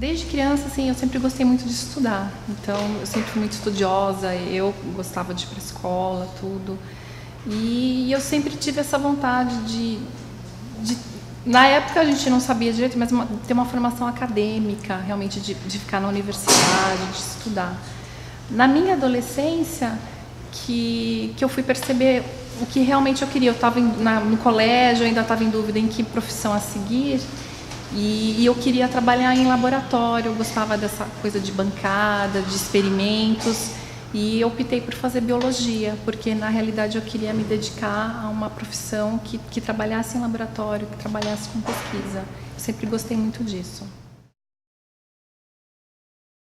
Desde criança, assim, eu sempre gostei muito de estudar. Então, eu sempre fui muito estudiosa, eu gostava de ir para a escola, tudo. E eu sempre tive essa vontade de... Na época a gente não sabia direito, mas ter uma formação acadêmica, realmente de ficar na universidade, de estudar. Na minha adolescência, que eu fui perceber o que realmente eu queria. Eu estava no colégio, eu ainda estava em dúvida em que profissão a seguir. E eu queria trabalhar em laboratório, eu gostava dessa coisa de bancada, de experimentos, e eu optei por fazer biologia, porque na realidade eu queria me dedicar a uma profissão que trabalhasse em laboratório, que trabalhasse com pesquisa. Eu sempre gostei muito disso.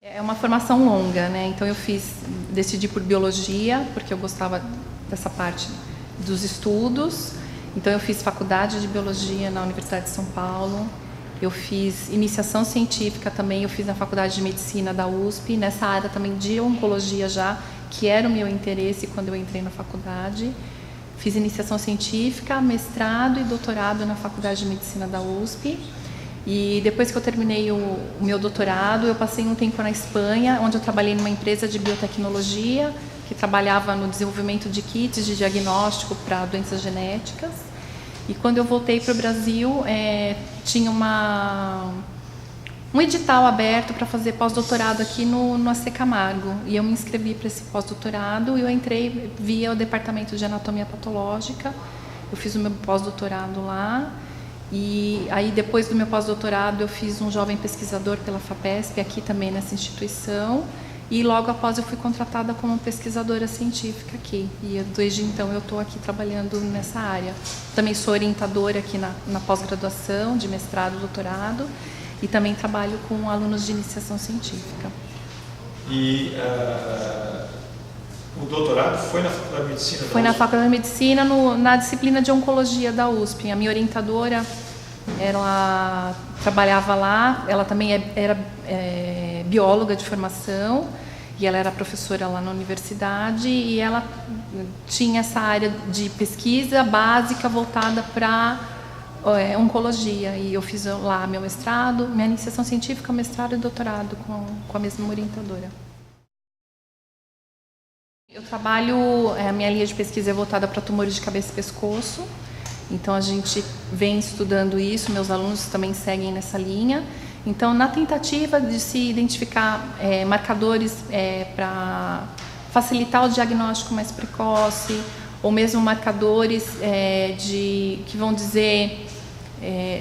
É uma formação longa, né? Então eu decidi por biologia, porque eu gostava dessa parte dos estudos. Então eu fiz faculdade de biologia na Universidade de São Paulo. Eu fiz iniciação científica também, eu fiz na Faculdade de Medicina da USP, nessa área também de oncologia já, que era o meu interesse quando eu entrei na faculdade. Fiz iniciação científica, mestrado e doutorado na Faculdade de Medicina da USP. E depois que eu terminei o meu doutorado, eu passei um tempo na Espanha, onde eu trabalhei numa empresa de biotecnologia, que trabalhava no desenvolvimento de kits de diagnóstico para doenças genéticas. E quando eu voltei para o Brasil, tinha um edital aberto para fazer pós-doutorado aqui no AC Camargo. E eu me inscrevi para esse pós-doutorado e eu entrei via o departamento de anatomia patológica. Eu fiz o meu pós-doutorado lá. E aí, depois do meu pós-doutorado, eu fiz um jovem pesquisador pela FAPESP, aqui também nessa instituição. E logo após eu fui contratada como pesquisadora científica aqui. E desde então eu estou aqui trabalhando nessa área. Também sou orientadora aqui na pós-graduação, de mestrado e doutorado. E também trabalho com alunos de iniciação científica. E o doutorado foi na Faculdade de Medicina da USP? Foi na Faculdade de Medicina, na disciplina de Oncologia da USP. A minha orientadora, ela trabalhava lá, ela também era bióloga de formação, e ela era professora lá na universidade, e ela tinha essa área de pesquisa básica voltada para oncologia. E eu fiz lá meu mestrado, minha iniciação científica, mestrado e doutorado com a mesma orientadora. Eu trabalho, a minha linha de pesquisa é voltada para tumores de cabeça e pescoço, então a gente vem estudando isso, meus alunos também seguem nessa linha. Então, na tentativa de se identificar marcadores para facilitar o diagnóstico mais precoce, ou mesmo marcadores que vão dizer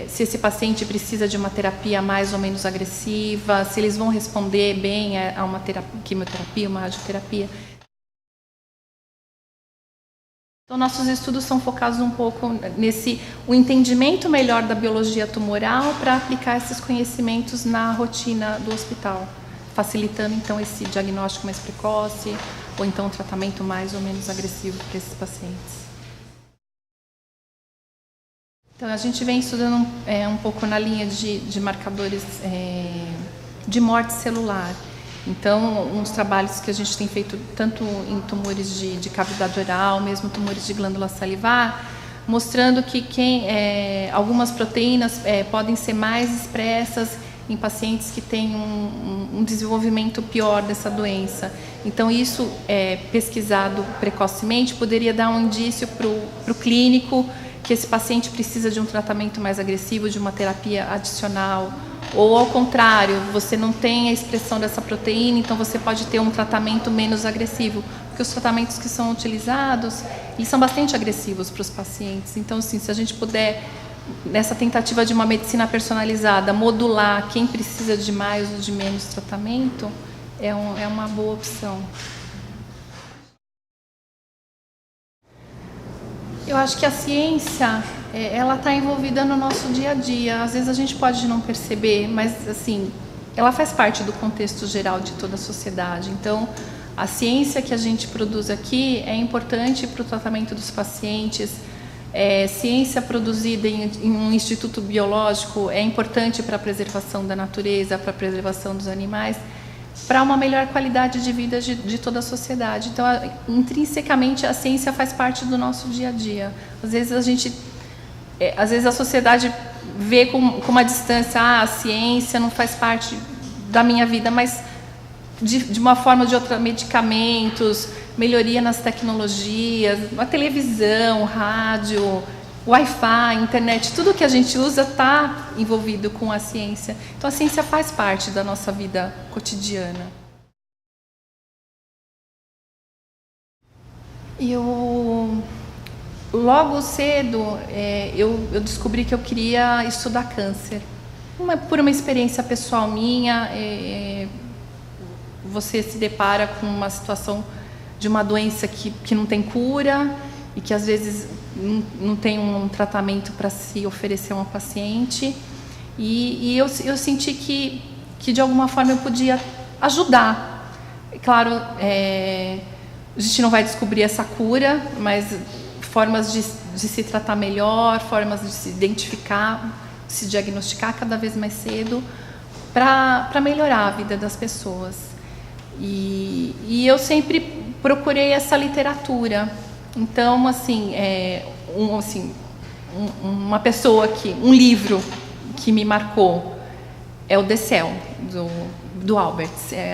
se esse paciente precisa de uma terapia mais ou menos agressiva, se eles vão responder bem a uma quimioterapia, uma radioterapia. Então, nossos estudos são focados um pouco o entendimento melhor da biologia tumoral para aplicar esses conhecimentos na rotina do hospital, facilitando então esse diagnóstico mais precoce ou então um tratamento mais ou menos agressivo para esses pacientes. Então, a gente vem estudando um pouco na linha de marcadores de morte celular. Então, uns trabalhos que a gente tem feito tanto em tumores de cavidade oral, mesmo tumores de glândula salivar, mostrando que algumas proteínas podem ser mais expressas em pacientes que têm um desenvolvimento pior dessa doença. Então, isso, pesquisado precocemente, poderia dar um indício para o clínico que esse paciente precisa de um tratamento mais agressivo, de uma terapia adicional. Ou, ao contrário, você não tem a expressão dessa proteína, então você pode ter um tratamento menos agressivo. Porque os tratamentos que são utilizados, eles são bastante agressivos para os pacientes. Então, assim, se a gente puder, nessa tentativa de uma medicina personalizada, modular quem precisa de mais ou de menos tratamento, é uma boa opção. Eu acho que a ciência, ela está envolvida no nosso dia a dia. Às vezes a gente pode não perceber, mas assim, ela faz parte do contexto geral de toda a sociedade. Então, a ciência que a gente produz aqui é importante para o tratamento dos pacientes. Ciência produzida em um instituto biológico é importante para a preservação da natureza, para a preservação dos animais, para uma melhor qualidade de vida de toda a sociedade. Então, intrinsecamente, a ciência faz parte do nosso dia a dia. Às vezes a sociedade vê com uma distância, a ciência não faz parte da minha vida, mas de uma forma ou de outra, medicamentos, melhoria nas tecnologias, a televisão, rádio, Wi-Fi, internet, tudo que a gente usa está envolvido com a ciência. Então, a ciência faz parte da nossa vida cotidiana. Logo cedo, eu descobri que eu queria estudar câncer. Por uma experiência pessoal minha, você se depara com uma situação de uma doença que não tem cura e que às vezes não tem um tratamento para se oferecer a um paciente. E eu senti que de alguma forma eu podia ajudar. Claro, a gente não vai descobrir essa cura, mas formas de se tratar melhor, formas de se identificar, se diagnosticar cada vez mais cedo para melhorar a vida das pessoas. E eu sempre procurei essa literatura. Então, assim, uma pessoa um livro que me marcou é o The Cell, do Albert.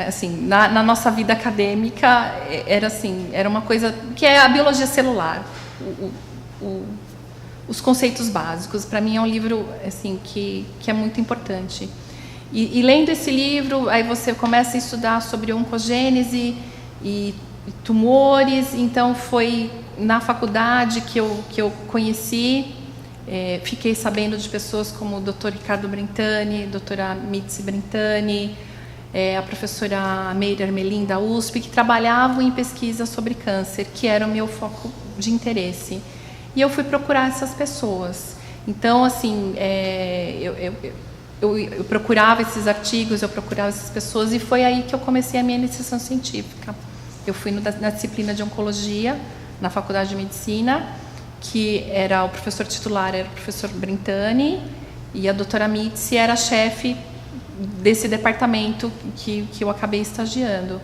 Assim, na nossa vida acadêmica, era uma coisa que é a biologia celular, os conceitos básicos. Para mim é um livro assim, que é muito importante. E lendo esse livro, aí você começa a estudar sobre oncogênese e tumores. Então, foi na faculdade que eu conheci, fiquei sabendo de pessoas como o Dr. Ricardo Brentani, a doutora Mitzi Brentani, a professora Meire Armelin da USP, que trabalhavam em pesquisa sobre câncer, que era o meu foco de interesse. E eu fui procurar essas pessoas. Então, assim, eu procurava esses artigos, eu procurava essas pessoas, e foi aí que eu comecei a minha iniciação científica. Eu fui na disciplina de oncologia, na Faculdade de Medicina, que era o professor titular, era o professor Brentani, e a doutora Mitzi era a chefe desse departamento que eu acabei estagiando.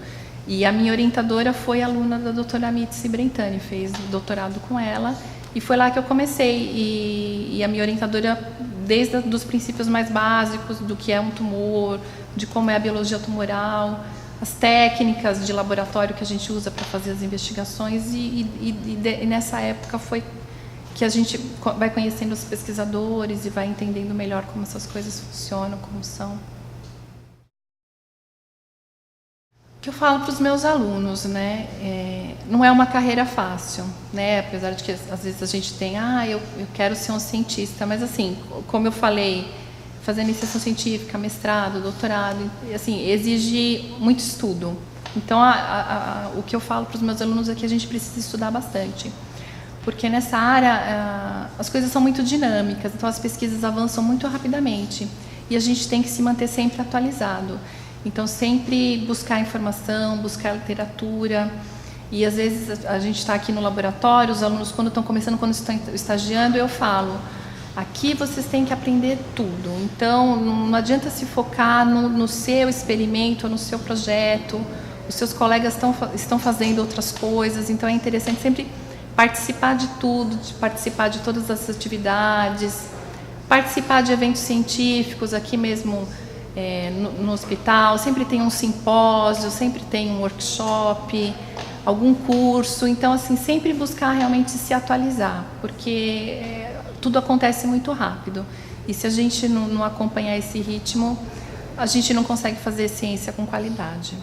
E a minha orientadora foi aluna da doutora Mitzi Brentani, fez doutorado com ela, e foi lá que eu comecei. E a minha orientadora, desde os princípios mais básicos do que é um tumor, de como é a biologia tumoral, as técnicas de laboratório que a gente usa para fazer as investigações, e nessa época foi que a gente vai conhecendo os pesquisadores e vai entendendo melhor como essas coisas funcionam, como são. O que eu falo para os meus alunos, né? Não é uma carreira fácil, né? Apesar de que às vezes a gente tem, eu quero ser um cientista, mas assim, como eu falei, fazer iniciação científica, mestrado, doutorado, assim, exige muito estudo. Então, o que eu falo para os meus alunos é que a gente precisa estudar bastante, porque nessa área as coisas são muito dinâmicas, então as pesquisas avançam muito rapidamente e a gente tem que se manter sempre atualizado. Então, sempre buscar informação, buscar literatura. E às vezes a gente está aqui no laboratório, os alunos quando estão começando, quando estão estagiando, eu falo: aqui vocês têm que aprender tudo. Então, não adianta se focar no seu experimento, no seu projeto. Os seus colegas estão fazendo outras coisas. Então, é interessante sempre participar de tudo, participar de todas as atividades, participar de eventos científicos aqui mesmo no hospital. Sempre tem um simpósio, sempre tem um workshop, algum curso. Então, assim, sempre buscar realmente se atualizar, porque tudo acontece muito rápido. E se a gente não acompanhar esse ritmo, a gente não consegue fazer ciência com qualidade.